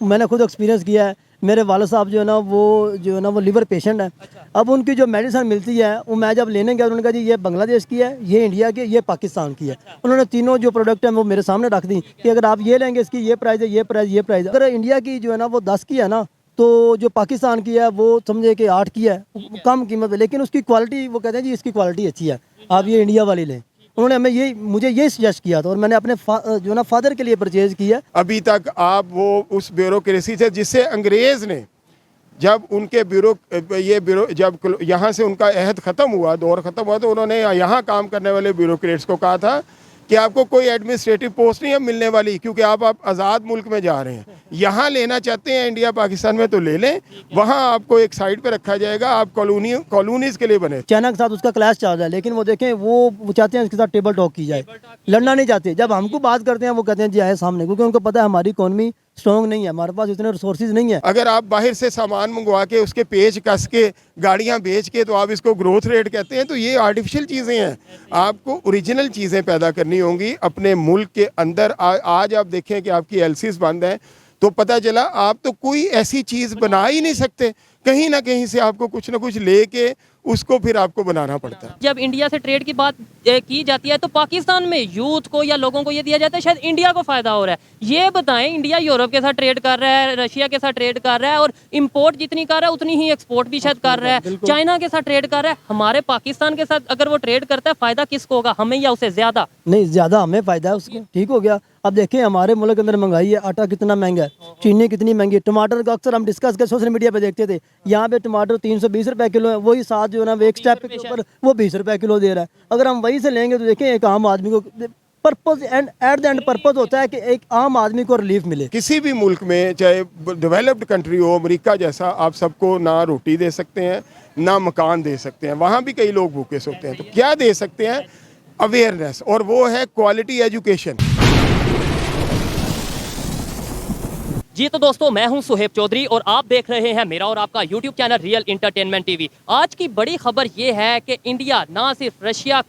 मैंने खुद एक्सपीरियंस किया है। मेरे वाले साहब जो है ना वो लिवर पेशेंट है। अब उनकी जो मेडिसिन मिलती है वो मैं जब लेने गया, उन्होंने कहा जी ये बांग्लादेश की है, ये इंडिया की, ये पाकिस्तान की है। उन्होंने तीनों जो प्रोडक्ट हैं वो मेरे सामने रख दी कि अगर आप ये लेंगे इसकी ये प्राइस है, ये प्राइस, ये प्राइस है। अगर इंडिया की जो है ना वो 10 की है ना, तो जो पाकिस्तान की है वो समझे कि 8 की है, कम कीमत है, लेकिन उसकी क्वालिटी वो कहते हैं जी इसकी क्वालिटी अच्छी है, आप ये इंडिया वाली लें। उन्होंने मुझे ये सजेस्ट किया था और मैंने अपने जो ना फादर के लिए परचेज किया। अभी तक आप वो उस ब्यूरोक्रेसी से जिससे अंग्रेज़ ने जब उनके ब्यूरो जब यहाँ से उनका अहद ख़त्म हुआ, दौर ख़त्म हुआ, तो उन्होंने यहाँ काम करने वाले ब्यूरोक्रेट्स को कहा था कि आपको कोई एडमिनिस्ट्रेटिव पोस्ट नहीं है मिलने वाली, क्योंकि आप आज़ाद मुल्क में जा रहे हैं। यहाँ लेना चाहते हैं इंडिया पाकिस्तान में तो ले लें, वहाँ आपको एक साइड पे रखा जाएगा, आप कॉलोनीज़ के लिए बने। चाइना के साथ उसका क्लैश चल रहा है, लेकिन वो देखें वो चाहते हैं इसके साथ टेबल टॉक की जाए, लड़ना नहीं चाहते। जब हमको बात करते हैं वो कहते हैं जी आए सामने, क्योंकि उनको पता है हमारी इकोनॉमी स्ट्रॉन्ग नहीं है, हमारे पास इतने रिसोर्सेज नहीं है। अगर आप बाहर से सामान मंगवा के उसके पेच कस के गाड़ियां बेच के तो आप इसको ग्रोथ रेट कहते हैं, तो ये आर्टिफिशियल चीज़ें हैं। आपको ओरिजिनल चीज़ें पैदा करनी होंगी अपने मुल्क के अंदर। आज आप देखें कि आपकी एलसीज बंद हैं, तो पता चला आप तो कोई ऐसी चीज़ बना ही नहीं सकते, कहीं ना कहीं से आपको कुछ ना कुछ लेके उसको फिर आपको बनाना पड़ता है। जब इंडिया से ट्रेड की बात की जाती है तो पाकिस्तान में यूथ को या लोगों को ये दिया जाता है शायद इंडिया को फायदा हो रहा है। ये बताएं, इंडिया यूरोप के साथ ट्रेड कर रहा है, रशिया के साथ ट्रेड कर रहा है, और इंपोर्ट जितनी कर रहा है उतनी ही एक्सपोर्ट भी शायद कर रहा है। चाइना के साथ ट्रेड कर रहा है। हमारे पाकिस्तान के साथ अगर वो ट्रेड करता है, फायदा किसको होगा, हमें या उसे ज्यादा? नहीं, ज्यादा हमें फायदा है उसको। ठीक हो गया। अब देखें हमारे मुल्क के अंदर महंगाई है, आटा कितना महंगा है, चीनी कितनी महंगी है, टमाटर का अक्सर हम डिस्कस कर सोशल मीडिया पे देखते थे, यहाँ पे टमाटर 320 रुपए किलो है, वही साथ जो है ना वो एक स्टेप के ऊपर वो 20 रुपए किलो दे रहा है। अगर हम वहीं से लेंगे तो देखें एक आम आदमी को purpose and at the end purpose होता है कि एक आम आदमी को रिलीफ मिले। किसी भी मुल्क में, चाहे डेवलप्ड कंट्री हो, अमेरिका जैसा, आप सबको ना रोटी दे सकते हैं ना मकान दे सकते हैं, वहाँ भी कई लोग भूखे सोते हैं। तो क्या दे सकते हैं? अवेयरनेस, और वो है क्वालिटी एजुकेशन। जी तो दोस्तों, मैं हूं सुहेब चौधरी और आप देख रहे हैं मेरा और आपका YouTube channel real entertainment TV. आज की बड़ी खबर ये है कि इंडिया ना सिर्फ रशियन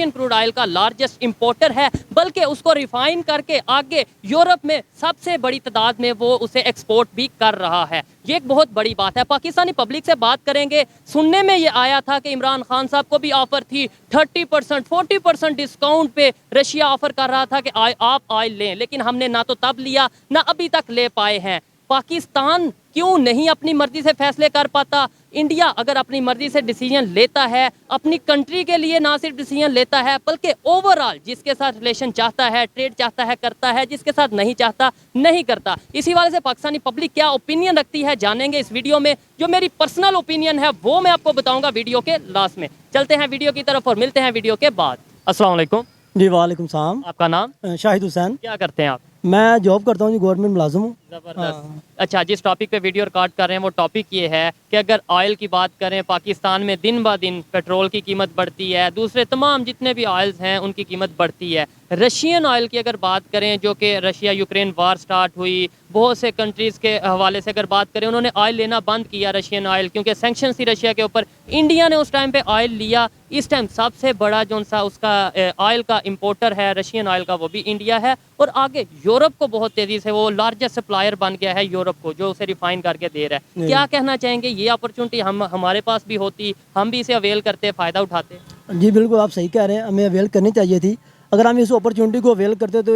क्रूड ऑयल का लार्जेस्ट इंपोर्टर है, बल्कि उसको रिफाइन करके आगे यूरोप में सबसे बड़ी तादाद में वो उसे एक्सपोर्ट भी कर रहा है। ये एक बहुत बड़ी बात है। पाकिस्तानी पब्लिक से बात करेंगे, सुनने में ये आया था कि इमरान खान साहब को भी ऑफर थी 30% 40% डिस्काउंट पे रशिया ऑफर कर रहा था कि आप ऑयल लें, लेकिन हमने ना तो तब लिया ना अभी तक ले पाए हैं। पाकिस्तान क्यों नहीं अपनी मर्जी से फैसले कर पाता? इंडिया अगर अपनी मर्जी से डिसीजन लेता है, अपनी कंट्री के लिए ना सिर्फ डिसीजन लेता है बल्कि ओवरऑल जिसके साथ रिलेशन चाहता है, ट्रेड चाहता है, करता है, जिसके साथ नहीं चाहता नहीं करता। इसी वाले से पाकिस्तानी पब्लिक क्या ओपिनियन रखती है जानेंगे इस वीडियो में। जो मेरी पर्सनल ओपिनियन है वो मैं आपको बताऊंगा वीडियो के लास्ट में। चलते हैं वीडियो की तरफ और मिलते हैं वीडियो के बाद। अस्सलाम वालेकुम। जी वालेकुम सलाम। आपका नाम? शाहिद हुसैन। क्या करते हैं आप? मैं जॉब करता हूँ जी, गवर्नमेंट मुलाजिम हूँ। जबरदस्त। अच्छा, जिस टॉपिक पे वीडियो रिकॉर्ड कर रहे हैं वो टॉपिक ये है कि अगर ऑयल की बात करें, पाकिस्तान में दिन ब दिन पेट्रोल की कीमत बढ़ती है, दूसरे तमाम जितने भी ऑयल्स हैं उनकी कीमत बढ़ती है। रशियन ऑयल की अगर बात करें, जो कि रशिया यूक्रेन वार स्टार्ट हुई, बहुत से कंट्रीज़ के हवाले से अगर बात करें, उन्होंने ऑयल लेना बंद किया रशियन ऑयल, क्योंकि सैंक्शन थी रशिया के ऊपर। इंडिया ने उस टाइम पे ऑयल लिया। इस टाइम सबसे बड़ा जो सा उसका ऑयल का इंपोर्टर है रशियन ऑयल का, वो भी इंडिया है। और आगे यूरोप को बहुत तेज़ी से वो लार्जेस्ट सप्लायर बन गया है यूरोप को, जो उसे रिफाइन करके दे रहा है। क्या कहना चाहेंगे? ये अपॉर्चुनिटी हमारे पास भी होती, हम भी इसे अवेल करते, फ़ायदा उठाते? जी बिल्कुल, आप सही कह रहे हैं, हमें अवेल करनी चाहिए थी। अगर हम इस अपॉर्चुनिटी को अवेल करते तो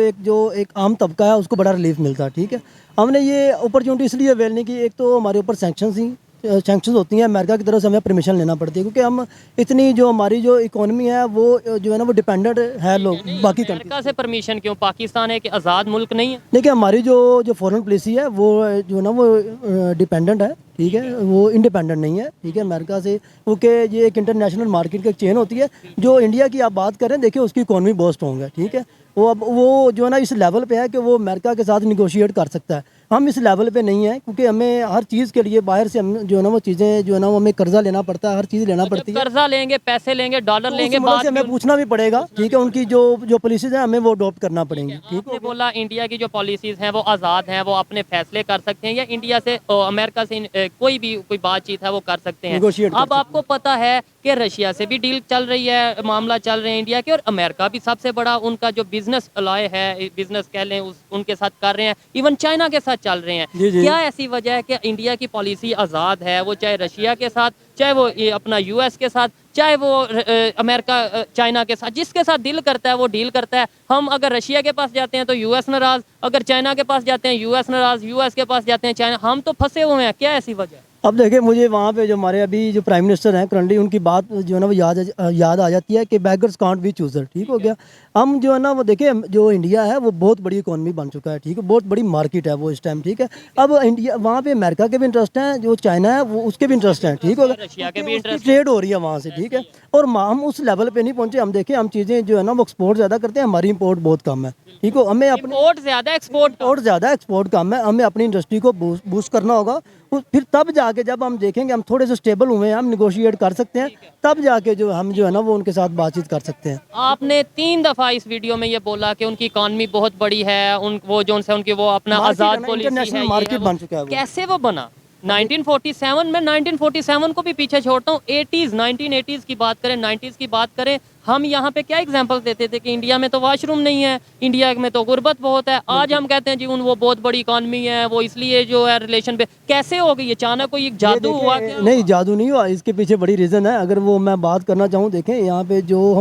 एक आम तबका है उसको बड़ा रिलीफ मिलता। ठीक है, हमने ये अपॉर्चुनिटी इसलिए अवेल नहीं की, एक तो हमारे ऊपर सैंक्शंस होती हैं अमेरिका की तरफ से, हमें परमिशन लेना पड़ती है, क्योंकि हम इतनी जो हमारी जो इकोनॉमी है वो जो है ना वो डिपेंडेंट है लोग बाकी कंट्री अमेरिका से परमिशन क्यों? पाकिस्तान एक आज़ाद मुल्क नहीं है? देखिए हमारी जो फॉरेन पॉलिसी है वो जो है ना वो डिपेंडेंट है। ठीक है, वो इंडिपेंडेंट नहीं है। ठीक है, अमेरिका से, क्योंकि ये एक इंटरनेशनल मार्केट की एक चेन होती है। जो इंडिया की आप बात करें, देखिए उसकी इकोनॉमी बहुत स्ट्रॉन्ग है। ठीक है, वो जो है ना इस लेवल पे है कि वो अमेरिका के साथ निगोशिएट कर सकता है। हम इस लेवल पे नहीं है, क्योंकि हमें हर चीज़ के लिए बाहर से हम जो है ना वो चीज़ें जो है ना वो हमें कर्जा लेना पड़ता है, हर चीज़ लेना पड़ती है। कर्जा लेंगे, पैसे लेंगे, डॉलर तो लेंगे, बाद हमें पूछना भी पड़ेगा। ठीक है, उनकी जो पॉलिसीज हैं हमें वो अडॉप्ट करना पड़ेंगी। ठीक आपने बोला इंडिया की जो पॉलिसीज हैं वो आज़ाद हैं, वो अपने फैसले कर सकते हैं, या इंडिया से अमेरिका से कोई बातचीत है वो कर सकते हैं। अब आपको पता है कि रशिया से भी डील चल रही है, मामला चल रहे हैं इंडिया के, और अमेरिका भी सबसे बड़ा उनका जो बिजनेस अलाय है, बिजनेस कह लें, उनके साथ कर रहे हैं। इवन चाइना के साथ साथ चल रहे हैं। जी, जी। क्या ऐसी वजह है कि इंडिया की पॉलिसी आज़ाद है, वो चाहे रशिया के साथ, चाहे वो ये अपना यूएस के साथ, चाहे वो अमेरिका चाइना के साथ, जिसके साथ दिल करता है वो डील करता है। हम अगर रशिया के पास जाते हैं तो यूएस नाराज़, अगर चाइना के पास जाते हैं यूएस नाराज़, यूएस के पास जाते हैं चाइना, हम तो फंसे हुए हैं। क्या ऐसी वजह है? अब देखिए, मुझे वहाँ पे जो हमारे अभी जो प्राइम मिनिस्टर हैं करंटली, उनकी बात जो है ना वो याद आ जाती है कि बैगर्स कांट बी चूज़र। ठीक हो गया। हम जो है ना वो देखिए, जो इंडिया है वो बहुत बड़ी इकोनॉमी बन चुका है। ठीक है, बहुत बड़ी मार्केट है वो इस टाइम। ठीक है, अब इंडिया, वहाँ पे अमेरिका के भी इंटरेस्ट हैं, जो चाइना है वो उसके भी इंटरेस्ट हैं। ठीक होगा, रशिया के भी इंटरेस्ट ट्रेड हो रही है वहाँ से। ठीक है, और हम उस लेवल पे नहीं पहुँचे। हम देखें, हम चीज़ें जो है ना वो एक्सपोर्ट ज़्यादा करते हैं, हमारी इंपोर्ट बहुत कम है। ठीक हो, हमें अपने इम्पोर्ट ज्यादा एक्सपोर्ट और ज़्यादा एक्सपोर्ट कम है। हमें अपनी इंडस्ट्री को बूस्ट करना होगा। फिर तब जाके जब हम देखेंगे हम थोड़े से स्टेबल हुए हैं, हम निगोशिएट कर सकते हैं, तब जाके जो हम जो है ना वो उनके साथ बातचीत कर सकते हैं। आपने 3 दफा इस वीडियो में ये बोला कि उनकी इकॉनमी बहुत बड़ी है, उन वो जो उनसे उनकी वो अपना मार्केट है आज़ाद ना, पॉलिसी है, इंटरनेशनल ये मार्केट है, वो। बन चुका है वो। कैसे वो बना? 1947 में, 1947 को भी पीछे छोड़ता हूँ, 1980s की बात करें, 90s की बात करें, हम यहाँ पे क्या एग्जांपल देते थे कि इंडिया में तो वॉशरूम नहीं है, इंडिया में तो गुर्बत बहुत है। आज हम कहते हैं जी वो बहुत बड़ी इकॉनमी है, वो इसलिए जो है रिलेशन पे कैसे हो गई? अचानक कोई एक जादू हुआ क्या? नहीं, जादू नहीं हुआ, इसके पीछे बड़ी रीज़न है। अगर वो मैं बात करना चाहूँ, देखें यहाँ पे जो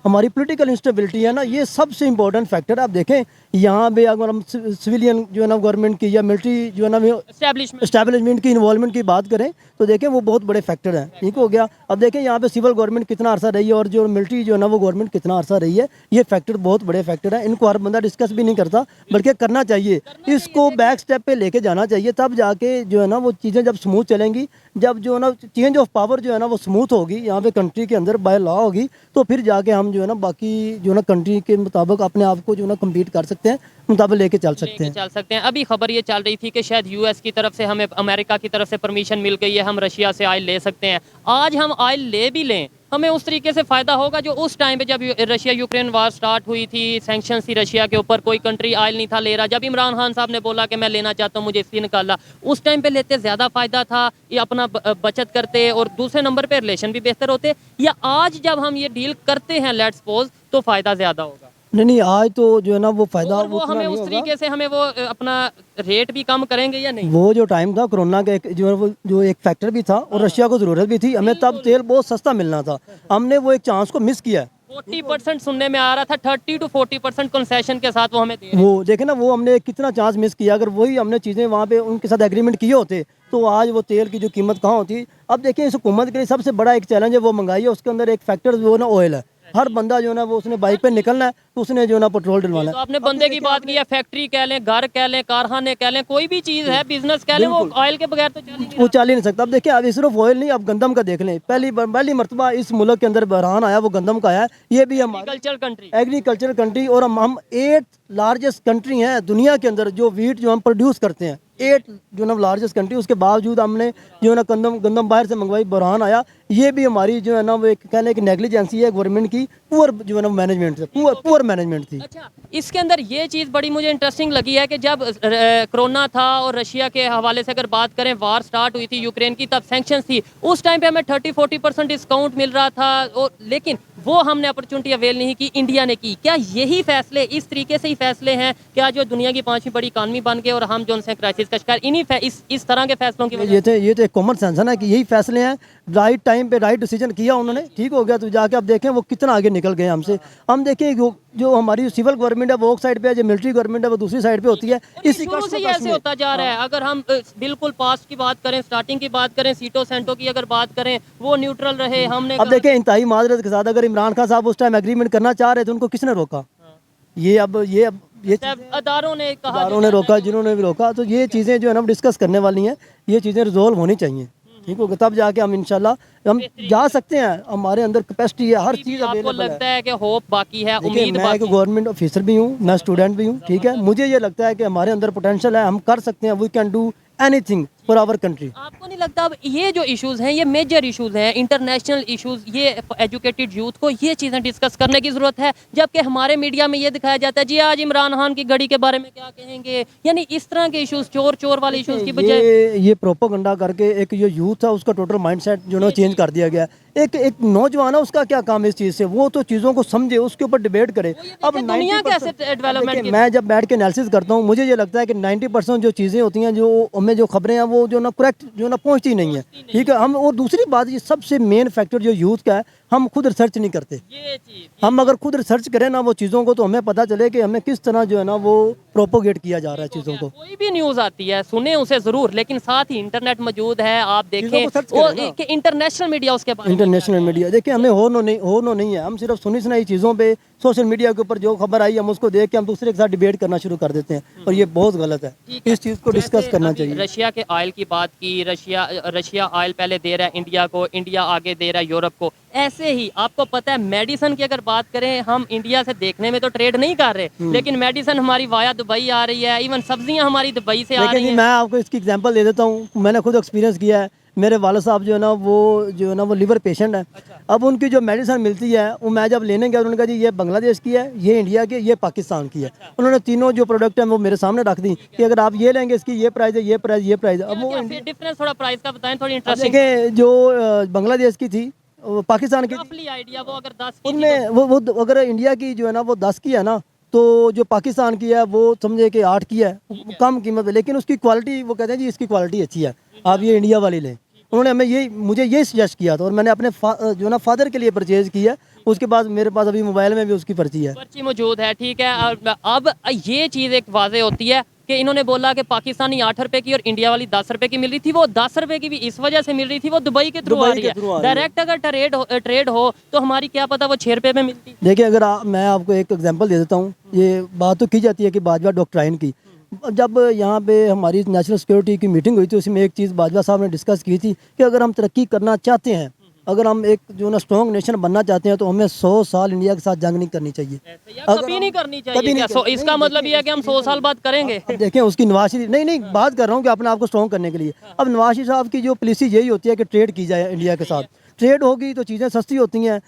हमारी पॉलिटिकल इंस्टेबिलिटी है ना, ये सबसे इम्पोर्टेंट फैक्टर है। आप देखें यहाँ पे अगर हम सिविलियन जो है ना गवर्नमेंट की या मिलिट्री जो है ना एस्टेब्लिशमेंट की इन्वॉल्वमेंट की बात करें तो देखें वो बहुत बड़े फैक्टर हैं। ठीक हो गया। अब देखें यहाँ पे सिविल गवर्नमेंट कितना अरसा रही है और जो मिलिट्री जो है ना वो गवर्नमेंट कितना अरसा रही है, ये फैक्टर बहुत बड़े फैक्टर हैं। इनको हर बंदा डिस्कस भी नहीं करता, बल्कि करना चाहिए, इसको बैक स्टेप पे लेके जाना चाहिए, तब जाके जो है ना वो चीज़ें जब स्मूथ चलेंगी, जब जो है ना चेंज ऑफ पावर जो है ना वो स्मूथ होगी यहाँ पे कंट्री के अंदर बाय लॉ होगी, तो फिर जाके हम जो है ना बाकी जो है ना कंट्री के मुताबिक अपने आप को जो है ना कम्पीट कर सकते हैं, मुताबिक लेके चल सकते हैं। अभी खबर ये चल रही थी कि शायद यूएस की तरफ से हमें, अमेरिका की तरफ से परमिशन मिल गई है, हम रशिया से ऑयल ले सकते हैं। आज हम ऑयल ले भी लें, हमें उस तरीके से फ़ायदा होगा जो उस टाइम पे जब रशिया यूक्रेन वार स्टार्ट हुई थी, सैंक्शंस थी रशिया के ऊपर, कोई कंट्री ऑयल नहीं था ले रहा। जब इमरान खान साहब ने बोला कि मैं लेना चाहता हूँ, मुझे इसलिए निकाला, उस टाइम पे लेते ज़्यादा फ़ायदा था, ये अपना बचत करते और दूसरे नंबर पे रिलेशन भी बेहतर होते, या आज जब हम ये डील करते हैं लेट्स सपोज तो फ़ायदा ज़्यादा होगा? नहीं, आज तो जो है ना वो फायदा और वो उतना हमें नहीं उस होगा। तरीके से हमें वो अपना रेट भी कम करेंगे या नहीं? वो जो टाइम था कोरोना का, एक जो है वो जो एक फैक्टर भी था और रशिया को ज़रूरत भी थी, हमें तब तेल बहुत सस्ता मिलना था, हमने वो एक चांस को मिस किया है। 40% सुनने में आ रहा था, 30 to 40% कंसेशन के साथ वो हमें दे रहे हैं। वो देखे ना, वो हमने कितना चांस मिस किया। अगर वही हमने चीज़ें वहाँ पे उनके साथ एग्रीमेंट किए होते तो आज वो तेल की जो कीमत कहाँ होती। अब देखिए, इस हुकूमत के लिए सबसे बड़ा एक चैलेंज है वो महंगाई है, उसके अंदर एक फैक्टर वो ना ऑयल है। हर बंदा जो है ना वो उसने बाइक पे निकलना है तो उसने जो है ना पेट्रोल डलवाना तो है। आपने बंदे की बात की है, फैक्ट्री कह लें, घर कह लें, कारखाने कह लें, कोई भी चीज़ है, बिजनेस कह लें, वो ऑयल के बगैर तो चल ही नहीं वो चल ही नहीं सकता। अब देखिए, अब सिर्फ ऑयल नहीं, अब गंदम का देख लें, पहली मरतबा इस मुल्क के अंदर बहरान आया, वो गंदम का आया। ये भी हमारी कल्चर कंट्री। एग्रीकल्चर कंट्री, और हम 8th लार्जेस्ट कंट्री हैं दुनिया के अंदर जो वीट जो हम प्रोड्यूस करते हैं, 8 जो ना लार्जेस्ट कंट्री। उसके बावजूद हमने जो है ना गंदम बाहर से मंगवाई, बहरान आया। ये भी हमारी जो है ना वो एक कहने की नेग्लिजेंसी है गवर्नमेंट की, पुअर जो है ना मैनेजमेंट से, पुअर मैनेजमेंट थी। अच्छा, इसके अंदर ये चीज़ बड़ी मुझे इंटरेस्टिंग लगी है कि जब कोरोना था और रशिया के हवाले से अगर बात करें, वार स्टार्ट हुई थी यूक्रेन की, तब सैंक्शंस थी, उस टाइम पे हमें 30-40% डिस्काउंट मिल रहा था, और लेकिन वो हमने अपॉर्चुनिटी अवेल नहीं की, इंडिया ने की। क्या यही फैसले, इस तरीके से ही फैसले हैं कि आज जो दुनिया की 5वीं बड़ी इकानमी बन गए और हम जो उनसे क्राइसिस का शिकार, इस तरह के फैसलों की वजह? ये तो एक कॉमन सेंस है ना कि यही फैसले हैं, राइट टाइम पे राइट डिसीजन किया उन्होंने, ठीक हो गया। तो जाके अब देखें वो कितना आगे निकल गए हमसे। हम देखें जो हमारी सिविल गवर्नमेंट है वो एक साइड पे है, जो मिलिट्री गवर्नमेंट है वो दूसरी साइड पे होती है। इसी शुरू से ही ऐसे होता जा रहा है। अगर हम बिल्कुल पास्ट की बात करें, स्टार्टिंग की बात करें, सीटो सेंटो की अगर बात करें, वो न्यूट्रल रहे। हमने अब देखें, इंतहाई माजरत के साथ, अगर इमरान खान साहब उस टाइम एग्रीमेंट करना चाह रहे थे, उनको किसने रोका? ये अदारों ने कहा, अदारों ने रोका, जिन्होंने भी रोका। तो ये चीज़ें जो है ना डिस्कस करने वाली हैं, ये चीज़ें रिजोल्व होनी चाहिए, ठीक होगा, तब जाके हम इंशाल्लाह हम जा सकते हैं। हमारे अंदर कैपेसिटी है, हर चीज़ आपको अवेलेबल है। लगता है कि होप बाकी है, देखिए, उम्मीद मैं बाकी एक गवर्नमेंट ऑफिसर भी हूँ, मैं स्टूडेंट भी हूँ, ठीक है। मुझे ये लगता है कि हमारे अंदर पोटेंशियल है, हम कर सकते हैं, we can do anything. For our country. आपको नहीं लगता अब ये जो इश्यूज हैं ये मेजर इश्यूज हैं, इंटरनेशनल इश्यूज, ये एजुकेटेड यूथ को ये चीज़ें डिस्कस करने की ज़रूरत है, जबकि हमारे मीडिया में ये दिखाया जाता है जी आज इमरान खान की घड़ी के बारे में क्या कहेंगे, यानी इस तरह के इश्यूज, चोर चोर वाले इश्यूज की बजाय ये प्रोपोगंडा करके एक जो यूथ था उसका टोटल माइंडसेट जो है चेंज कर दिया गया। एक नौजवान है, उसका क्या काम है इस चीज़ से, वो तो चीज़ों को समझे, उसके ऊपर डिबेट करे। अब दुनिया 90% कैसे डेवलपमेंट देखिए, मैं जब बैठ के एनालिसिस करता हूँ मुझे ये लगता है कि 90% जो चीज़ें होती हैं, जो हमें जो खबरें हैं वो जो ना करेक्ट जो ना पहुँचती नहीं है। ठीक है, हम और दूसरी बात ये सबसे मेन फैक्टर जो यूथ का है, हम खुद रिसर्च नहीं करते। ये चीज हम अगर खुद रिसर्च करें ना वो चीज़ों को, तो हमें पता चले कि हमें किस तरह जो है ना वो प्रोपोगेट किया जा रहा है चीज़ों को। कोई भी न्यूज आती है सुने उसे जरूर, लेकिन साथ ही इंटरनेट मौजूद है, आप चीज़ों देखें को सर्च वो करें ना। कि इंटरनेशनल मीडिया उसके बारे में इंटरनेशनल मीडिया देखिए, हमें हो नहीं है, हम सिर्फ सुनी सुनाई चीज़ों पे सोशल मीडिया के ऊपर जो खबर आई हम उसको देख के हम दूसरे के साथ डिबेट करना शुरू कर देते हैं, और ये बहुत गलत है। इस चीज़ को डिस्कस जैसे करना अभी चाहिए। रशिया के ऑयल की बात की, रशिया ऑयल पहले दे रहा है इंडिया को, इंडिया आगे दे रहा है यूरोप को। ऐसे ही आपको पता है मेडिसिन की अगर बात करें, हम इंडिया से देखने में तो ट्रेड नहीं कर रहे, लेकिन मेडिसिन हमारी वाया दुबई आ रही है, इवन सब्जियां हमारी दुबई से आ लेकिन रही जी हैं। मैं आपको इसकी एग्जांपल दे देता हूँ, मैंने खुद एक्सपीरियंस किया है। मेरे वाले साहब जो है ना वो लिवर पेशेंट है। अब उनकी जो मेडिसिन मिलती है वो मैं जब लेने गया, उन्होंने कहा जी ये बांग्लादेश की है, ये इंडिया की है, ये पाकिस्तान की है। उन्होंने तीनों जो प्रोडक्ट है वो मेरे सामने रख दी कि अगर आप ये लेंगे इसकी ये प्राइस है, ये प्राइस, ये प्राइस है। अब वो डिफरेंस थोड़ा प्राइस का बताएं, थोड़ी अब इंटरेस्टिंग देखें, जो बांग्लादेश की थी, वो पाकिस्तान की थी, रफली आइडिया वो अगर 10 की उनमें वो अगर इंडिया की जो है ना वो 10 की है ना, तो जो पाकिस्तान की है वो समझे कि 8 की है, कम कीमत पे, लेकिन उसकी क्वालिटी वो कहते हैं जी इसकी क्वालिटी अच्छी है, आप ये इंडिया वाली लें। उन्होंने मुझे ये सजेस्ट किया था, और मैंने अपने जो ना फादर के लिए परचेज किया। उसके बाद मेरे पास अभी मोबाइल में भी उसकी पर्ची है। पर्ची मौजूद है, ठीक है। अब ये चीज़ एक वाजे होती है कि इन्होंने बोला कि पाकिस्तानी 8 रुपए की और इंडिया वाली 10 रुपए की मिल रही थी। वो 10 रुपए की भी इस वजह से मिल रही थी, वो दुबई के थ्रू आ रही है। डायरेक्ट अगर ट्रेड हो तो हमारी क्या पता वो 6 रुपए में मिलती। देखिए, अगर मैं आपको एक एग्जांपल दे देता हूँ, ये बात तो की जाती है कि बाजवा डॉक्ट्राइन की। जब यहाँ पे हमारी नेशनल सिक्योरिटी की मीटिंग हुई थी, उसमें एक चीज़ बाजवा साहब ने डिस्कस की थी कि अगर हम तरक्की करना चाहते हैं, अगर हम एक जो ना स्ट्रॉन्ग नेशन बनना चाहते हैं, तो हमें 100 साल इंडिया के साथ जंग नहीं करनी चाहिए। कभी नहीं करनी चाहिए क्या? इसका मतलब ये है कि हम 100 साल बाद करेंगे। अब देखें उसकी नवाज शरीफ, नहीं बात कर रहा हूँ कि अपने आप को स्ट्रॉन्ग करने के लिए। अब नवाज शरीफ साहब की जो पॉलिसी यही होती है कि ट्रेड की जाए इंडिया के साथ। ट्रेड होगी तो चीज़ें सस्ती होती हैं,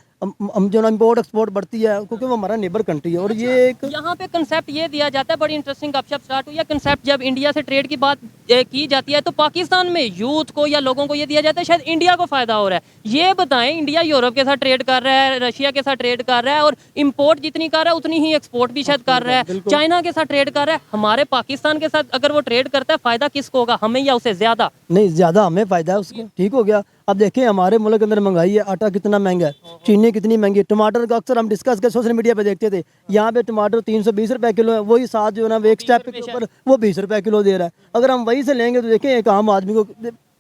हम जो ना इम्पोर्ट एक्सपोर्ट बढ़ती है, क्योंकि वो हमारा नेबर कंट्री है। और ये एक यहाँ पे कंसेप्ट ये दिया जाता है, बड़ी इंटरेस्टिंग गपशप स्टार्ट हुई है। कंसेप्ट जब इंडिया से ट्रेड की बात की जाती है तो पाकिस्तान में यूथ को या लोगों को ये दिया जाता है शायद इंडिया को फायदा हो रहा है। ये बताएं, इंडिया यूरोप के साथ ट्रेड कर रहा है, रशिया के साथ ट्रेड कर रहा है, और इम्पोर्ट जितनी कर रहा है उतनी ही एक्सपोर्ट भी शायद कर रहा है। चाइना के साथ ट्रेड कर रहा है, हमारे पाकिस्तान के साथ अगर वो ट्रेड करता है, फायदा किसको होगा, हमें या उसे ज्यादा? नहीं, ज़्यादा हमें फ़ायदा है उसको। ठीक हो गया। अब देखें हमारे मुल्क के अंदर महंगाई है, आटा कितना महंगा है, चीनी कितनी महंगी है, टमाटर का अक्सर हम डिस्कस कर सोशल मीडिया पे देखते थे, यहाँ पे टमाटर 320 रुपए किलो है, वही साथ जो है ना वो एक स्टेप के ऊपर वो 20 रुपए किलो दे रहा है। अगर हम वही से लेंगे तो देखें एक आम आदमी को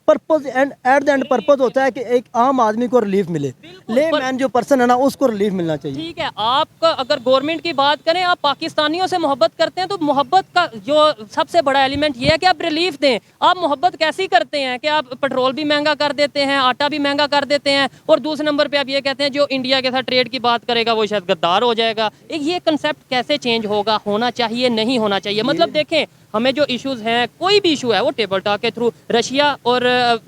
purpose and at the end purpose होता है कि एक आम आदमी को रिलीफ मिले, ले मैन जो पर्सन है ना उसको रिलीफ मिलना चाहिए। ठीक है, आपका अगर गवर्नमेंट की बात करें, आप पाकिस्तानियों से मोहब्बत करते हैं, तो मोहब्बत का जो सबसे बड़ा एलिमेंट ये है कि आप रिलीफ दें। आप मोहब्बत कैसी करते हैं कि आप पेट्रोल भी महंगा कर देते हैं, आटा भी महंगा कर देते हैं, और दूसरे नंबर पे आप ये कहते हैं जो इंडिया के साथ ट्रेड की बात करेगा वो शायद गद्दार हो जाएगा। ये कंसेप्ट कैसे चेंज होगा, होना चाहिए, नहीं होना चाहिए? मतलब देखें, हमें जो इश्यूज हैं, कोई भी इशू है वो टेबल टॉक के थ्रू, रशिया और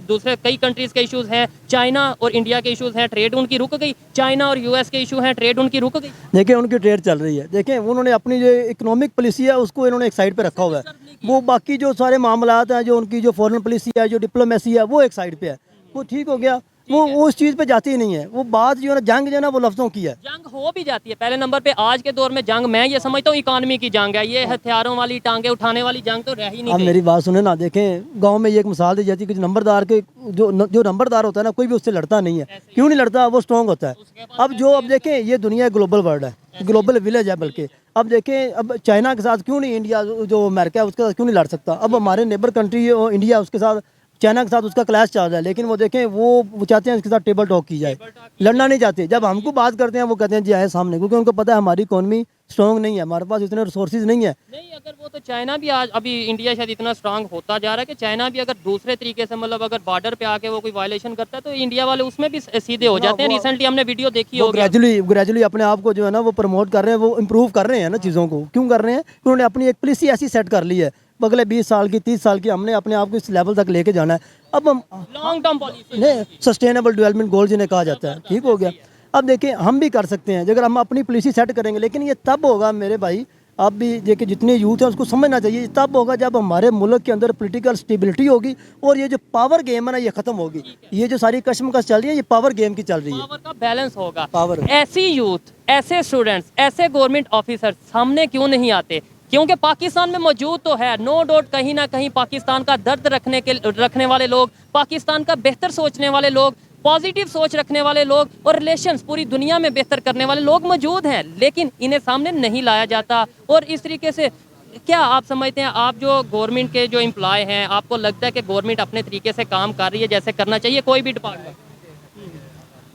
दूसरे कई कंट्रीज के इश्यूज हैं, चाइना और इंडिया के इश्यूज हैं, ट्रेड उनकी रुक गई, चाइना और यूएस के इशू हैं, ट्रेड उनकी रुक गई। देखिए उनकी ट्रेड चल रही है, देखें उन्होंने अपनी जो इकोनॉमिक पॉलिसी है उसको इन्होंने एक साइड पे रखा हुआ है। वो बाकी जो सारे मामलात हैं, जो उनकी जो फॉरेन पॉलिसी है, जो डिप्लोमेसी है, वो एक साइड पे है, वो ठीक हो गया। वो उस चीज़ पे जाती ही नहीं है। वो बात जो है ना जंग जो है ना वो लफ्ज़ों की है। जंग हो भी जाती है पहले नंबर पे। आज के दौर में जंग मैं ये समझता हूँ इकोनॉमी की जंग है, ये हथियारों वाली टांगे उठाने वाली जंग तो रह ही नहीं अब गई। मेरी बात सुने ना, देखें गांव में ये एक मिसाल दी जाती है कि जो नंबरदार के जो नंबरदार होता है ना, कोई भी उससे लड़ता नहीं है। क्यों नहीं लड़ता? वो स्ट्रॉन्ग होता है। अब देखें ये दुनिया ग्लोबल वर्ल्ड है, ग्लोबल विलेज है बल्कि। अब देखें, अब चाइना के साथ क्यों नहीं इंडिया, जो अमेरिका है उसके साथ क्यों नहीं लड़ सकता? अब हमारे नेबर कंट्री इंडिया, उसके साथ चाइना के साथ उसका क्लैश चल रहा है, लेकिन वो देखें वो चाहते हैं इसके साथ टेबल टॉक की जाए, लड़ना नहीं चाहते। जब हमको बात करते हैं वो कहते हैं जी आए सामने, क्योंकि उनको पता है हमारी इकोनॉमी स्ट्रॉन्ग नहीं है, हमारे पास इतने रिसोर्सेज नहीं है। नहीं, अगर वो तो चाइना भी आज अभी इंडिया शायद इतना स्ट्रांग होता जा रहा है कि चाइना भी अगर दूसरे तरीके से, मतलब अगर बॉर्डर पे आके वो कोई वायलेशन करता है तो इंडिया वाले उसमें भी सीधे हो जाते हैं। रिसेंटली हमने वीडियो देखी होगी। ग्रेजुअली अपने आप को जो है ना वो प्रमोट कर रहे हैं, वो इम्प्रूव कर रहे हैं ना चीज़ों को। क्यों कर रहे हैं? उन्होंने अपनी एक पॉलिसी ऐसी सेट कर ली है अगले 20 साल की 30 साल की हमने अपने आप को इस लेवल तक लेके जाना है। अब हम लॉन्ग टर्म पॉलिसी नहीं, सस्टेनेबल डेवलपमेंट गोल जिन्हें कहा जाता है, ठीक हो गया। अब देखिए हम भी कर सकते हैं अगर हम अपनी पॉलिसी सेट करेंगे, लेकिन ये तब होगा मेरे भाई, आप भी देखिए जितने यूथ हैं उसको समझना चाहिए, ये तब होगा जब हमारे मुल्क के अंदर पॉलिटिकल स्टेबिलिटी होगी और ये जो पावर गेम है ना ये खत्म होगी। ये जो सारी कशमकश चल रही है ये पावर गेम की चल रही है। पावर का बैलेंस होगा। पावर ऐसी यूथ, ऐसे स्टूडेंट्स, ऐसे गवर्नमेंट ऑफिसर सामने क्यों नहीं आते? क्योंकि पाकिस्तान में मौजूद तो है, नो डाउट, कहीं ना कहीं पाकिस्तान का दर्द रखने वाले लोग, पाकिस्तान का बेहतर सोचने वाले लोग, पॉजिटिव सोच रखने वाले लोग और रिलेशंस पूरी दुनिया में बेहतर करने वाले लोग मौजूद हैं, लेकिन इन्हें सामने नहीं लाया जाता। और इस तरीके से क्या आप समझते हैं, आप जो गवर्नमेंट के जो एम्प्लॉय हैं, आपको लगता है कि गवर्नमेंट अपने तरीके से काम कर रही है जैसे करना चाहिए कोई भी डिपार्टमेंट?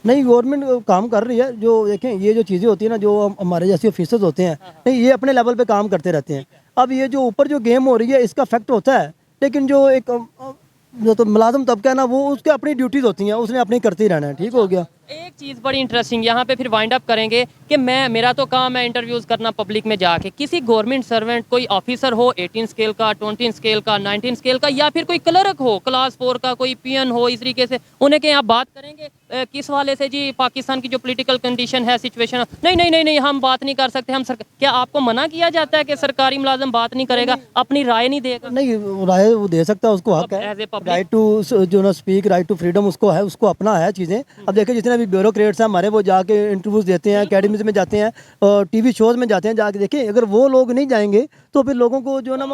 नहीं, गवर्नमेंट काम कर रही है। जो देखें ये जो चीज़ें होती है ना, जो हमारे जैसे ऑफिसर्स होते हैं, नहीं ये अपने लेवल पे काम करते रहते हैं। अब ये जो ऊपर जो गेम हो रही है इसका फैक्ट होता है, लेकिन जो एक जो तो मुलाजम तबका है ना वो उसके अपनी ड्यूटीज़ होती हैं, उसने अपनी करते ही रहना है, ठीक हो गया। एक चीज़ बड़ी इंटरेस्टिंग यहाँ पे फिर वाइंड अप करेंगे कि मेरा तो काम है इंटरव्यूज़ करना पब्लिक में जाके। किसी गवर्नमेंट सर्वेंट कोई ऑफिसर हो 18 स्केल का, 20 स्केल का, 19 स्केल का, या फिर कोई क्लर्क हो क्लास 4 का, कोई पीएन हो, इस तरीके से उन्हें के यहाँ बात करेंगे किस वाले से जी पाकिस्तान की जो पॉलिटिकल कंडीशन है, सिचुएशन, नहीं नहीं नहीं नहीं हम बात नहीं कर सकते, हम क्या आपको मना किया जाता है कि सरकारी मुलाजिम बात नहीं करेगा, अपनी राय नहीं देगा? नहीं, राय वो दे सकता है, उसको हक है, as a public right to जो ना स्पीक, राइट टू फ्रीडम उसको है, उसको अपना है चीज़ें। अब देखिए जितने भी ब्यूरोक्रेट्स हैं हमारे, वो जाके इंटरव्यूज देते हैं, अकेडमीज में जाते हैं और टीवी शोज में जाते हैं, जाके देखिए अगर वो लोग नहीं जाएंगे तो फिर लोगों को जो ना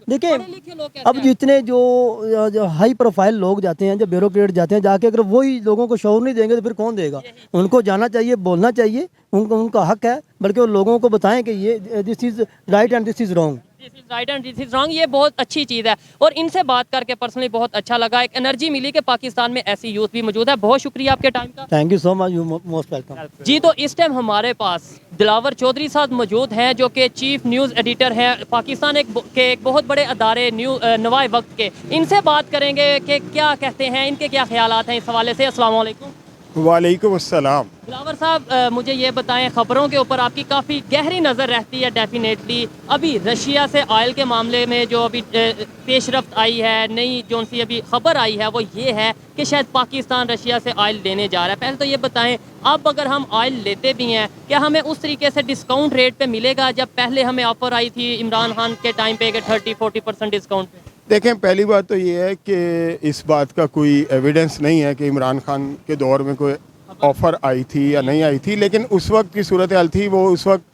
देखिए अब जितने जो हाई प्रोफाइल लोग जाते हैं, जो ब्यूरोक्रेट जाते हैं, जाके अगर वही लोगों को शोर नहीं देंगे तो फिर कौन देगा? उनको जाना चाहिए, बोलना चाहिए, उनका हक है, बल्कि वो लोगों को बताएं कि ये this is right and this is wrong, this is right and this is wrong. ये बहुत अच्छी चीज़ है और इनसे बात करके पर्सनली बहुत अच्छा लगा, एक एनर्जी मिली कि पाकिस्तान में ऐसी यूथ भी मौजूद है। बहुत शुक्रिया आपके टाइम का। Thank you so much, you most welcome. जी, तो इस टाइम हमारे पास दिलावर चौधरी साहब मौजूद हैं जो कि चीफ न्यूज़ एडिटर हैं पाकिस्तान के एक बहुत बड़े अदारे नवाए वक्त के। इनसे बात करेंगे कि क्या कहते हैं, इनके क्या ख्यालात हैं इस हवाले से। अस्सलाम वालेकुम। वालेकुम अस्सलाम। दिलावर साहब, मुझे ये बताएं, ख़बरों के ऊपर आपकी काफ़ी गहरी नज़र रहती है डेफिनेटली। अभी रशिया से ऑयल के मामले में जो अभी पेशरफ्त आई है, नई जो सी अभी खबर आई है वो ये है कि शायद पाकिस्तान रशिया से ऑयल लेने जा रहा है। पहले तो ये बताएं, अब अगर हम ऑयल लेते भी हैं क्या हमें उस तरीके से डिस्काउंट रेट पे मिलेगा जब पहले हमें ऑफर आई थी इमरान खान के टाइम पे कि 30-40% डिस्काउंट पे? देखें, पहली बात तो ये है कि इस बात का कोई एविडेंस नहीं है कि इमरान खान के दौर में कोई ऑफ़र आई थी या नहीं आई थी, लेकिन उस वक्त की सूरत हाल थी, वो उस वक्त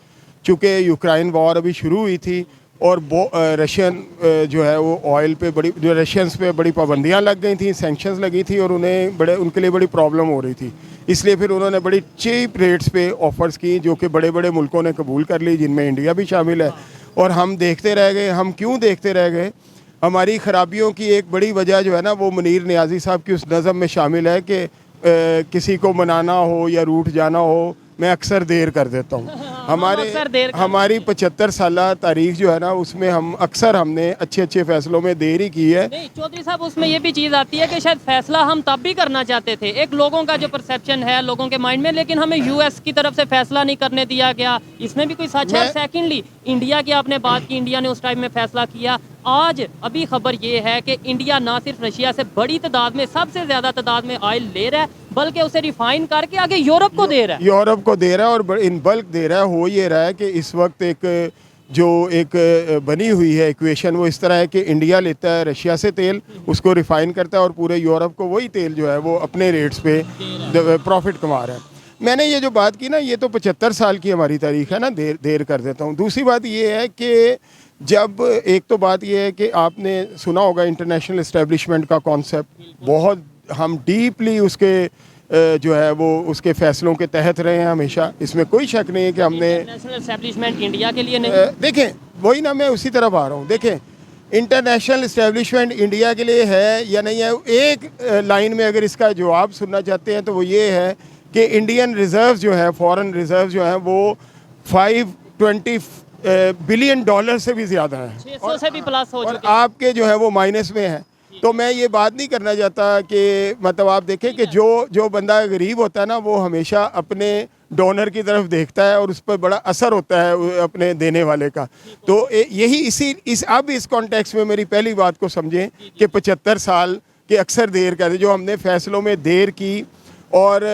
चूँकि यूक्रेन वॉर अभी शुरू हुई थी और रशियन जो है वो ऑयल पे जो रशियंस पे बड़ी पाबंदियां लग गई थी, सैंक्शंस लगी थी और उनके लिए बड़ी प्रॉब्लम हो रही थी। इसलिए फिर उन्होंने बड़ी चीप रेट्स पे ऑफ़र्स की जो कि बड़े बड़े मुल्कों ने कबूल कर ली, जिनमें इंडिया भी शामिल है। और हम देखते रह गए। हम क्यों देखते रह गए? हमारी ख़राबियों की एक बड़ी वजह जो है ना वो मुनीर नियाज़ी साहब की उस नज़म में शामिल है कि किसी को मनाना हो या रूठ जाना हो, मैं अक्सर देर कर देता हूँ। हमारी 75 साल तारीख जो है ना उसमें हमने अच्छे अच्छे फैसलों में देर ही की है। नहीं चौधरी साहब, उसमें ये भी चीज़ आती है कि शायद फैसला हम तब भी करना चाहते थे, एक लोगों का जो परसेप्शन है लोगों के माइंड में, लेकिन हमें यूएस की तरफ से फैसला नहीं करने दिया गया, इसमें भी कोई सच है। सेकेंडली इंडिया की आपने बात की, इंडिया ने उस टाइम में फैसला किया। आज अभी खबर ये है कि इंडिया ना सिर्फ रशिया से बड़ी तादाद में, सबसे ज़्यादा तादाद में ऑयल ले रहा है, बल्कि उसे रिफाइन करके आगे यूरोप को दे रहा है। यूरोप को दे रहा है और इन बल्क दे रहा है। हो ये रहा है कि इस वक्त एक बनी हुई है इक्वेशन, वो इस तरह है कि इंडिया लेता है रशिया से तेल, उसको रिफाइन करता है और पूरे यूरोप को वही तेल जो है वो अपने रेट्स पे प्रॉफिट कमा रहा है। मैंने ये जो बात की ना, ये तो 75 साल की हमारी तारीख है ना, देर कर देता हूँ। दूसरी बात ये है कि जब एक तो बात ये है कि आपने सुना होगा इंटरनेशनल इस्टेब्लिशमेंट का कॉन्सेप्ट, बहुत हम डीपली उसके जो है वो उसके फैसलों के तहत रहे हैं हमेशा, इसमें कोई शक नहीं है कि हमने इंटरनेशनल एस्टेब्लिशमेंट इंडिया के लिए नहीं। देखें, वही ना, मैं उसी तरफ आ रहा हूँ। देखें, इंटरनेशनल इस्टेब्लिशमेंट इंडिया के लिए है या नहीं है, एक लाइन में अगर इसका जवाब सुनना चाहते हैं तो वो ये है कि इंडियन रिजर्व जो है, फॉरेन रिजर्व जो है वो 520 बिलियन डॉलर से भी ज़्यादा है, 600 से भी प्लस हो और चुके हैं। आपके जो है वो माइनस में है। तो मैं ये बात नहीं करना चाहता कि मतलब आप देखें कि जो बंदा गरीब होता है ना, वो हमेशा अपने डोनर की तरफ देखता है और उस पर बड़ा असर होता है अपने देने वाले का। तो यही इस कॉन्टेक्स्ट में मेरी पहली बात को समझें कि 75 साल के अक्सर देर कहते, जो हमने फैसलों में देर की और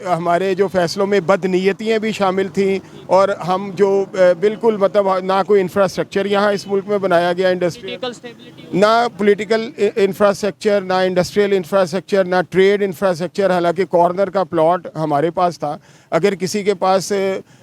हमारे जो फैसलों में बदनीयतियाँ भी शामिल थी, और हम जो बिल्कुल मतलब ना कोई इंफ्रास्ट्रक्चर यहाँ इस मुल्क में बनाया गया, इंडस्ट्रियल ना पॉलिटिकल इंफ्रास्ट्रक्चर, ना इंडस्ट्रियल इंफ्रास्ट्रक्चर, ना ट्रेड इंफ्रास्ट्रक्चर। हालांकि कॉर्नर का प्लॉट हमारे पास था। अगर किसी के पास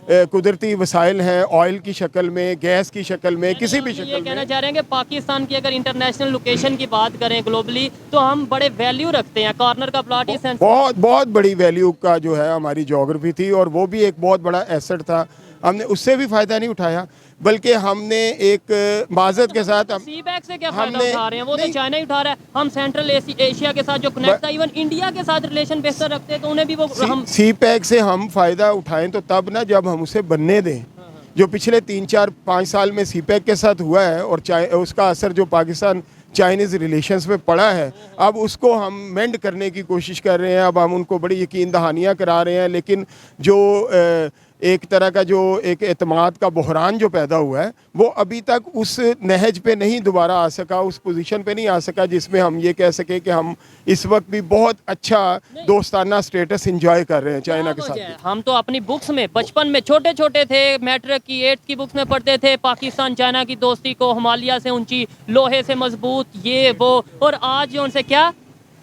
कुदरती वसाइल हैं, ऑयल की शक्ल में, गैस की शक्ल में, किसी भी शक्ल ये कहना में, चाह रहे हैं कि पाकिस्तान की अगर इंटरनेशनल लोकेशन की बात करें ग्लोबली, तो हम बड़े वैल्यू रखते हैं। कॉर्नर का प्लॉट इस सेंस बहुत बड़ी वैल्यू का जो है हमारी ज्योग्राफी थी, और वो भी एक बहुत बड़ा एसेट था। हमने उससे भी फ़ायदा नहीं उठाया, बल्कि हमने एक माजरत के साथ सी पैक से क्या फायदा उठा रहे हैं? वो तो चाइना ही उठा रहा है। हम सेंट्रल एशिया के साथ जो कनेक्ट था, इवन इंडिया के साथ रिलेशन बेहतर रखते हैं, तो उन्हें भी वो हम सी पैक से हम फ़ायदा उठाएं तो तब ना, जब हम उसे बनने दें। जो पिछले 3-4-5 साल में सी पैक के साथ हुआ है, और उसका असर जो पाकिस्तान चाइनीज़ रिलेशंस पे पड़ा है, अब उसको हम मेंड करने की कोशिश कर रहे हैं। अब हम उनको बड़ी यकीन दहानियाँ करा रहे हैं, लेकिन जो एक तरह का जो एक एतमाद का बहरान जो पैदा हुआ है, वो अभी तक उस नहज पे नहीं दोबारा आ सका, उस पोजीशन पे नहीं आ सका जिसमें हम ये कह सके कि हम इस वक्त भी बहुत अच्छा दोस्ताना स्टेटस एंजॉय कर रहे हैं चाइना के साथ। हम तो अपनी बुक्स में बचपन में छोटे छोटे थे, मैट्रिक की 8th की बुक्स में पढ़ते थे पाकिस्तान चाइना की दोस्ती को, हिमालय से ऊंची, लोहे से मजबूत, ये वो, और आज जो उनसे क्या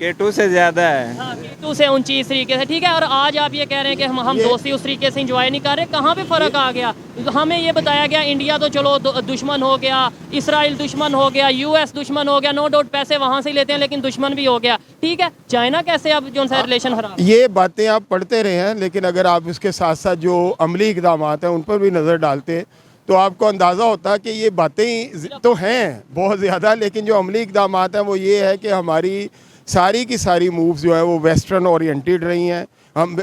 K2 से ज़्यादा है। हाँ, K2 से ऊंची इस तरीके से, ठीक है। और आज आप ये कह रहे हैं कि हम दोस्ती उस तरीके से एंजॉय नहीं कर रहे। कहाँ पे फ़र्क आ गया? हमें ये बताया गया इंडिया तो चलो दुश्मन हो गया, इसराइल दुश्मन हो गया, US दुश्मन हो गया, नो डाउट पैसे वहाँ से लेते हैं, लेकिन दुश्मन भी हो गया, ठीक है। चाइना कैसे अब जो सा रिलेशन खराब? ये बातें आप पढ़ते रहे हैं, लेकिन अगर आप उसके साथ साथ जो अमली इकदाम हैं उन पर भी नज़र डालते तो आपको अंदाज़ा होता कि ये बातें तो हैं बहुत ज़्यादा, लेकिन जो अमली इकदाम हैं वो ये है कि हमारी सारी की सारी मूव्स जो है वो वेस्टर्न ओरिएंटेड रही हैं।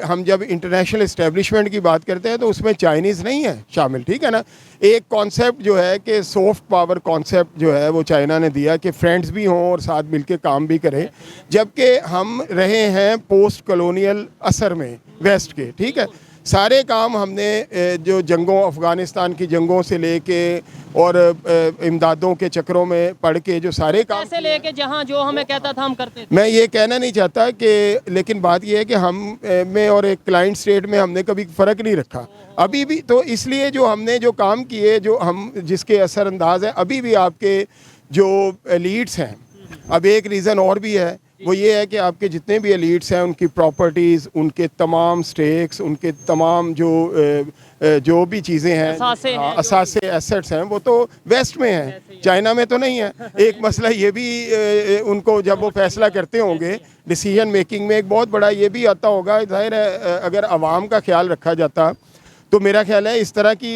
हम जब इंटरनेशनल इस्टेब्लिशमेंट की बात करते हैं तो उसमें चाइनीज़ नहीं है शामिल, ठीक है ना। एक कॉन्सेप्ट जो है कि सॉफ्ट पावर कॉन्सेप्ट जो है वो चाइना ने दिया कि फ्रेंड्स भी हों और साथ मिलके काम भी करें, जबकि हम रहे हैं पोस्ट कॉलोनियल असर में वेस्ट के, ठीक है। सारे काम हमने जो जंगों, अफ़गानिस्तान की जंगों से लेके और इमदादों के चक्रों में पढ़ के जो सारे काम पैसे लेके जहाँ जो हमें कहता था हम करते थे। मैं ये कहना नहीं चाहता कि, लेकिन बात ये है कि हम में और एक क्लाइंट स्टेट में हमने कभी फ़र्क नहीं रखा अभी भी। तो इसलिए जो हमने जो काम किए, जो हम जिसके असरअंदाज हैं अभी भी आपके जो एलीट्स हैं। अब एक रीज़न और भी है, वो ये है कि आपके जितने भी एलीट्स हैं उनकी प्रॉपर्टीज़, उनके तमाम स्टेक्स, उनके तमाम जो भी चीज़ें हैं, असासे एसेट्स हैं, वो तो वेस्ट में हैं, चाइना में तो नहीं है। एक मसला ये भी उनको जब वो फैसला करते होंगे डिसीजन मेकिंग में, एक बहुत बड़ा ये भी आता होगा, जाहिर है अगर आवाम का ख्याल रखा जाता तो मेरा ख्याल है इस तरह की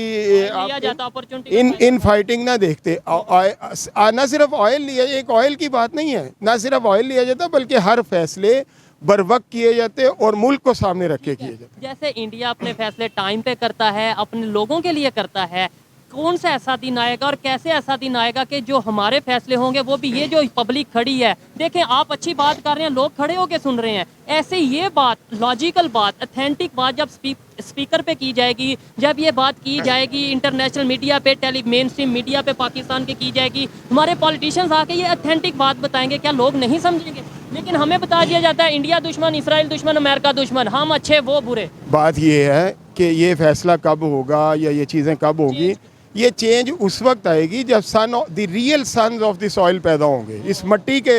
इन फाइटिंग ना देखते। ना सिर्फ ऑयल लिया, एक ऑयल की बात नहीं है, ना सिर्फ ऑयल लिया जाता बल्कि हर फैसले बर वक्त किए जाते और मुल्क को सामने रख के किए जाते। जैसे इंडिया अपने फैसले टाइम पे करता है, अपने लोगों के लिए करता है, कौन सा ऐसा दिन आएगा और कैसे ऐसा दिन आएगा कि जो हमारे फैसले होंगे वो भी, ये जो पब्लिक खड़ी है, देखें आप अच्छी बात कर रहे हैं, लोग खड़े होकर सुन रहे हैं, ऐसे ये बात लॉजिकल बात, ऑथेंटिक बात जब स्पीकर पे की जाएगी, जब ये बात की जाएगी इंटरनेशनल मीडिया पे, मेन स्ट्रीम मीडिया पे पाकिस्तान के की जाएगी, हमारे पॉलिटिशियंस आके ये ऑथेंटिक बात बताएंगे, क्या लोग नहीं समझेंगे? लेकिन हमें बता दिया जाता है इंडिया दुश्मन, इसराइल दुश्मन, अमेरिका दुश्मन, हम अच्छे वो बुरे। बात ये है कि ये फैसला कब होगा या ये चीज़ें कब होगी, ये चेंज उस वक्त आएगी जब the real sons of the soil पैदा होंगे, इस मिट्टी के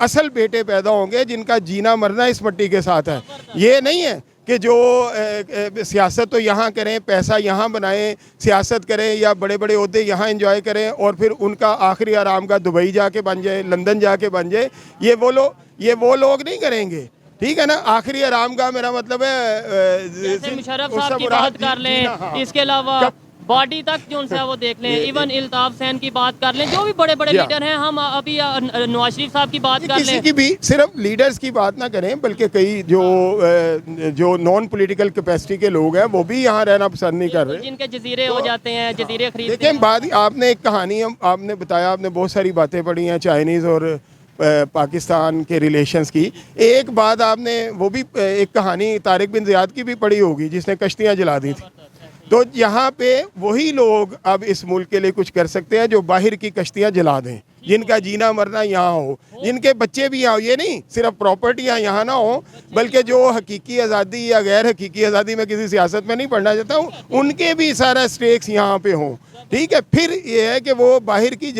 असल बेटे पैदा होंगे जिनका जीना मरना इस मिट्टी के साथ है। ये नहीं है कि जो सियासत तो यहाँ करें, पैसा यहाँ बनाएं, सियासत करें या बड़े बड़े ओहदे यहाँ एंजॉय करें और फिर उनका आखिरी आराम का दुबई जाके बन जाए, लंदन जाके बन जाए। ये वो लोग नहीं करेंगे, ठीक है ना। आखिरी आराम का मेरा मतलब है मुशर्रफ साहब की बात कर लें, इसके अलावा बॉडी तक जो है वो देख लें, इवन इल्ताफ हुसैन की बात कर लें, जो भी बड़े बड़े लीडर हैं, हम अभी नवाज शरीफ साहब की बात कर लें, किसी की भी सिर्फ लीडर्स की बात ना करें बल्कि कई जो नॉन पॉलिटिकल कैपेसिटी के लोग हैं वो भी यहाँ रहना पसंद नहीं कर रहे, जिनके जजीरे हो जाते हैं, जजीरे खरीदते हैं। लेकिन बात आपने एक कहानी आपने बताया, आपने बहुत सारी बातें पढ़ी हैं चाइनीज़ और पाकिस्तान के रिलेशंस की। एक बात आपने वो भी एक कहानी तारिक बिन ज़ियाद की भी पढ़ी होगी, जिसने कश्तियाँ जला दी थी। तो यहाँ पे वही लोग अब इस मुल्क के लिए कुछ कर सकते हैं जो बाहर की कश्तियाँ जला दें, जिनका जीना मरना यहाँ हो, जिनके बच्चे भी यहाँ हो। ये नहीं सिर्फ प्रॉपर्टियाँ यहाँ ना हो, बल्कि जो हकीकी आज़ादी या गैर हकीकी आज़ादी में किसी सियासत में नहीं पढ़ना चाहता हूँ, उनके भी सारा स्टेक्स यहाँ पे हों। ठीक है, फिर ये है कि वो बाहर की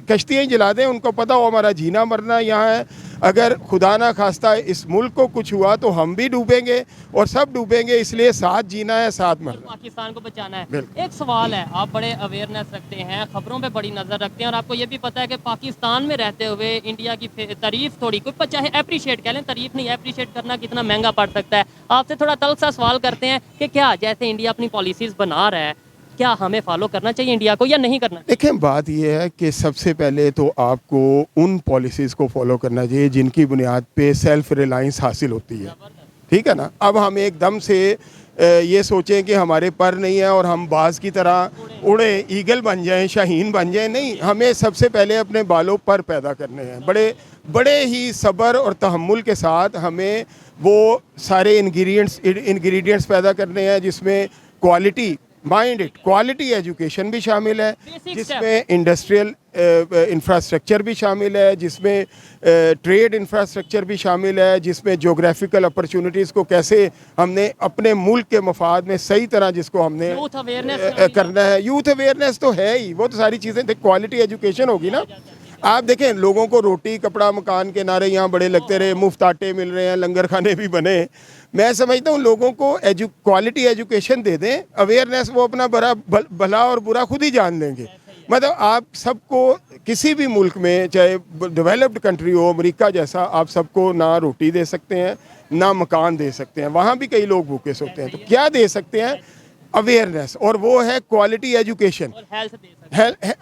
कश्तियाँ जला दें, उनको पता हो हमारा जीना मरना यहाँ है। अगर खुदा ना खास्ता इस मुल्क को कुछ हुआ तो हम भी डूबेंगे और सब डूबेंगे, इसलिए साथ जीना है, साथ मरना। पाकिस्तान को बचाना है। एक सवाल है, आप बड़े अवेयरनेस रखते हैं, खबरों पे बड़ी नज़र रखते हैं, और आपको ये भी पता है कि पाकिस्तान में रहते हुए इंडिया की तारीफ थोड़ी, कोई चाहे अप्रिशिएट कह लें, तारीफ नहीं, अप्रिशिएट करना कितना महंगा पड़ सकता है। आपसे थोड़ा तल्ख सा सवाल करते हैं कि क्या जैसे इंडिया अपनी पॉलिसीज़ बना रहा है, क्या हमें फॉलो करना चाहिए इंडिया को या नहीं करना? देखें, बात यह है कि सबसे पहले तो आपको उन पॉलिसीज़ को फॉलो करना चाहिए जिनकी बुनियाद पे सेल्फ रिलायंस हासिल होती है। ठीक है ना। अब हम एकदम से ये सोचें कि हमारे पर नहीं है और हम बाज की तरह उड़े, ईगल बन जाएं, शाहीन बन जाएं, नहीं। हमें सबसे पहले अपने बालों पर पैदा करने हैं, बड़े ही सब्र और तहम्मुल के साथ हमें वो सारे इंग्रेडिएंट्स पैदा करने हैं, जिसमें क्वालिटी क्वालिटी एजुकेशन भी शामिल है, जिसमें इंडस्ट्रियल इंफ्रास्ट्रक्चर भी शामिल है, जिसमें ट्रेड इंफ्रास्ट्रक्चर भी शामिल है, जिसमें जोग्राफिकल अपॉर्चुनिटीज़ को कैसे हमने अपने मुल्क के मफाद में सही तरह जिसको हमने करना है। यूथ अवेयरनेस तो है ही, वो तो सारी चीज़ें क्वालिटी एजुकेशन होगी ना। आप देखें, लोगों को रोटी कपड़ा मकान के नारे यहाँ बड़े लगते रहे, मुफ्त आटे मिल रहे हैं, लंगर खाने भी बने। मैं समझता हूँ लोगों को क्वालिटी एजुकेशन दे दें, अवेयरनेस वो अपना भला और बुरा खुद ही जान लेंगे। मतलब आप सबको किसी भी मुल्क में, चाहे डेवलप्ड कंट्री हो, अमेरिका जैसा, आप सबको ना रोटी दे सकते हैं ना मकान दे सकते हैं, वहाँ भी कई लोग भूखे सोते हैं। तो क्या दे सकते हैं? अवेयरनेस, और वो है क्वालिटी एजुकेशन।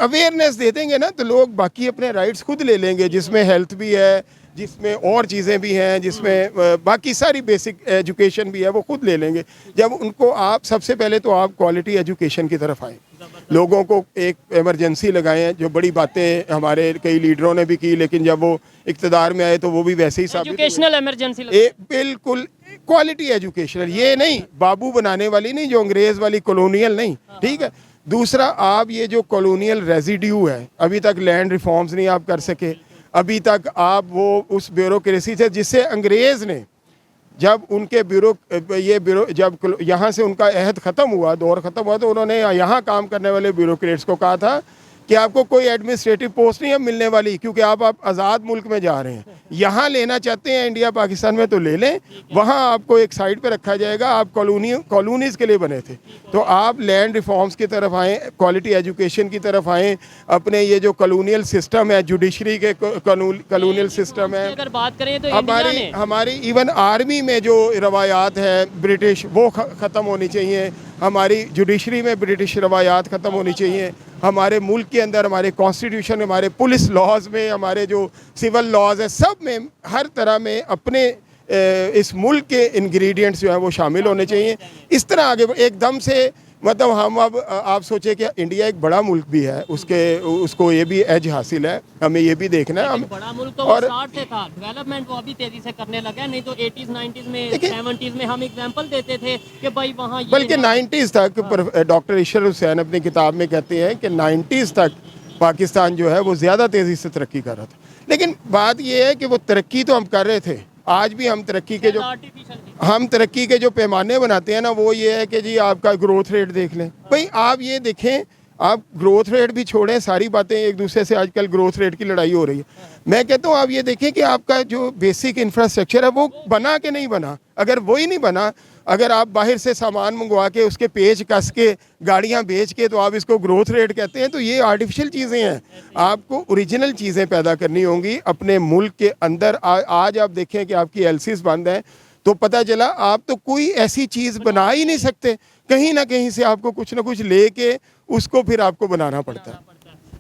अवेयरनेस दे देंगे ना तो लोग बाकी अपने राइट्स खुद ले लेंगे, जिसमें हेल्थ भी है, जिसमें और चीज़ें भी हैं, जिसमें बाकी सारी बेसिक एजुकेशन भी है, वो खुद ले लेंगे। जब उनको आप सबसे पहले तो आप क्वालिटी एजुकेशन की तरफ आएँ, लोगों को एक इमरजेंसी लगाएं। जो बड़ी बातें हमारे कई लीडरों ने भी की, लेकिन जब वो इक़्तिदार में आए तो वो भी वैसे ही साबित हुए। एजुकेशनल इमरजेंसी बिल्कुल क्वालिटी एजुकेशनल, ये नहीं बाबू बनाने वाली नहीं, जो अंग्रेज़ वाली कॉलोनियल नहीं। ठीक है। दूसरा, आप ये जो कॉलोनियल रेजिड्यू है, अभी तक लैंड रिफॉर्म्स नहीं आप कर सके, अभी तक आप वो उस ब्यूरोक्रेसी से, जिससे अंग्रेज़ ने जब उनके ब्यूरो जब यहाँ से उनका अहद ख़त्म हुआ, दौर ख़त्म हुआ, तो उन्होंने यहाँ काम करने वाले ब्यूरोक्रेट्स को कहा था कि आपको कोई एडमिनिस्ट्रेटिव पोस्ट नहीं अब मिलने वाली, क्योंकि आप आज़ाद मुल्क में जा रहे हैं। यहाँ लेना चाहते हैं इंडिया पाकिस्तान में तो ले लें, वहाँ आपको एक साइड पे रखा जाएगा। आप कॉलोनीज़ के लिए बने थे, तो आप लैंड रिफॉर्म्स की तरफ आएँ, क्वालिटी एजुकेशन की तरफ आएँ। अपने ये जो कॉलोनियल सिस्टम है, जुडिशरी के कॉलोनियल सिस्टम है, अगर बात करें तो हमारी इवन आर्मी में जो रवायात है ब्रिटिश, वो ख़त्म होनी चाहिए। हमारी जुडिशरी में ब्रिटिश रवायात ख़त्म होनी चाहिए। हमारे मुल्क के अंदर, हमारे कॉन्स्टिट्यूशन में, हमारे पुलिस लॉज में, हमारे जो सिविल लॉज है, सब में, हर तरह में अपने इस मुल्क के इंग्रेडिएंट्स जो हैं वो शामिल होने चाहिए। इस तरह आगे एकदम से, मतलब हम अब आप सोचे कि इंडिया एक बड़ा मुल्क भी है, उसको ये भी एज हासिल है, हमें ये भी देखना है। हम बड़ा मुल्क तो और 60 से था, डेवलपमेंट वो अभी तेजी से करने लगा है, नहीं तो 80s 90s में 70s में हम एग्जांपल देते थे कि भाई वहाँ, बल्कि 90s तक डॉक्टर इशर हुसैन अपनी किताब में कहते हैं कि 90s तक पाकिस्तान जो है वो ज़्यादा तेज़ी से तरक्की कर रहा था। लेकिन बात ये है कि वो तरक्की तो हम कर रहे थे, आज भी हम तरक्की के जो पैमाने बनाते हैं ना, वो ये है कि जी आपका ग्रोथ रेट देख लें। भाई आप ये देखें, आप ग्रोथ रेट भी छोड़ें, सारी बातें एक दूसरे से आजकल ग्रोथ रेट की लड़ाई हो रही है। मैं कहता हूँ आप ये देखें कि आपका जो बेसिक इंफ्रास्ट्रक्चर है वो बना के नहीं बना। अगर वही नहीं बना, अगर आप बाहर से सामान मंगवा के उसके पेच कस के गाड़ियाँ बेच के तो आप इसको ग्रोथ रेट कहते हैं, तो ये आर्टिफिशियल चीज़ें हैं। आपको ओरिजिनल चीज़ें पैदा करनी होंगी अपने मुल्क के अंदर। आज आप देखें कि आपकी एलसीज बंद हैं, तो पता चला आप तो कोई ऐसी चीज़ बना ही नहीं सकते, कहीं ना कहीं से आपको कुछ ना कुछ लेके उसको फिर आपको बनाना पड़ता है।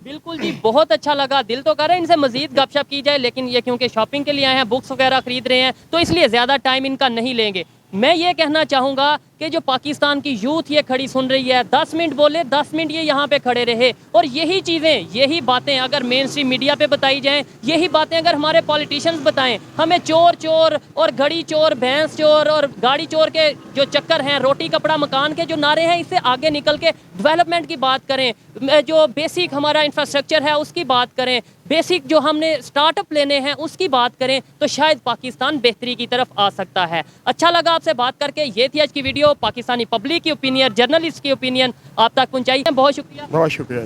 बिल्कुल जी, बहुत अच्छा लगा। दिल तो कर रहा है इनसे मजीद गपशप की जाए, लेकिन ये क्योंकि शॉपिंग के लिए आए हैं, बुक्स वगैरह खरीद रहे हैं, तो इसलिए ज़्यादा टाइम इनका नहीं लेंगे। मैं ये कहना चाहूँगा कि जो पाकिस्तान की यूथ ये खड़ी सुन रही है, 10 मिनट बोले, 10 मिनट ये यहाँ पे खड़े रहे, और यही चीज़ें, यही बातें अगर मेन स्ट्रीम मीडिया पे बताई जाएं, यही बातें अगर हमारे पॉलिटिशियंस बताएं, हमें चोर चोर और घड़ी चोर, भैंस चोर और गाड़ी चोर के जो चक्कर हैं, रोटी कपड़ा मकान के जो नारे हैं, इससे आगे निकल के डेवलपमेंट की बात करें, जो बेसिक हमारा इंफ्रास्ट्रक्चर है उसकी बात करें, बेसिक जो हमने स्टार्टअप लेने हैं उसकी बात करें, तो शायद पाकिस्तान बेहतरी की तरफ आ सकता है। अच्छा लगा आपसे बात करके। ये थी आज की वीडियो, पाकिस्तानी पब्लिक की ओपिनियन, जर्नलिस्ट की ओपिनियन आप तक पहुंचाई है। बहुत शुक्रिया। बहुत शुक्रिया।